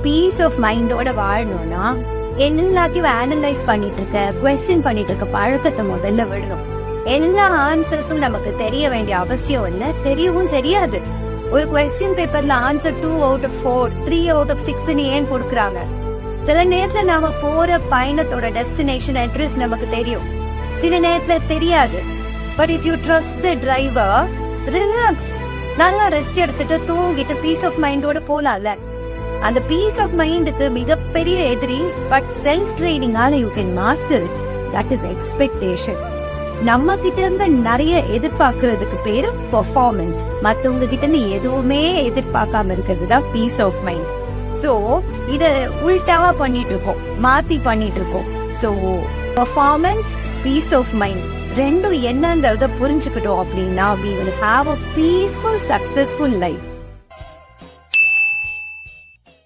Piece of மைண்டோட வாழணும்னா எல்லாத்தையும் analyse பண்ணிட்டு இருக்க, குவெஸ்டின் பண்ணிட்டு இருக்க பழக்கத்தை முதல்ல விடணும். எல்லா ஆன்சர்ஸும் நமக்கு தெரிய வேண்டிய அவசியம் இல்ல, தெரியவும் தெரியாது. ஒரு குவெஸ்டின் பேப்பர்ல answer 2 out of 4, 3 out of 6 ஏன் கொடுக்கறாங்க? சில நேரத்துல நாம போற பயணத்தோட டெஸ்டினேஷன் அட்ரஸ் நமக்கு தெரியும், சில நேரத்துல தெரியாது. But if you trust the driver, relax, நல்லா ரெஸ்ட் எடுத்துட்டு தூங்கிட்டு பீஸ் ஆஃப் மைண்டோட போலாம்ல. அந்த பீஸ் ஆஃப் மைண்டுக்கு மிகப்பெரிய எதிரி, பட் செல்ஃப் ட்ரைனிங்கால you can master it. That is expectation. நம்ம கிட்ட இருந்து நிறைய எதிர்பார்க்கறதுக்கு பேரு பெர்ஃபார்மன்ஸ். மத்தவங்க கிட்ட இருந்து எதுவுமே எதிர்பார்க்காம இருக்கிறது தான் பீஸ் ஆஃப் மைண்ட். சோ இத உல்டாவா பண்ணிட்டு இருக்கோம், மாத்தி பண்ணிட்டு இருக்கோம். So performance, peace of mind ரெண்டும் என்னங்கறத புரிஞ்சுக்கிட்டோம் அப்படின்னா we will have a peaceful, successful life.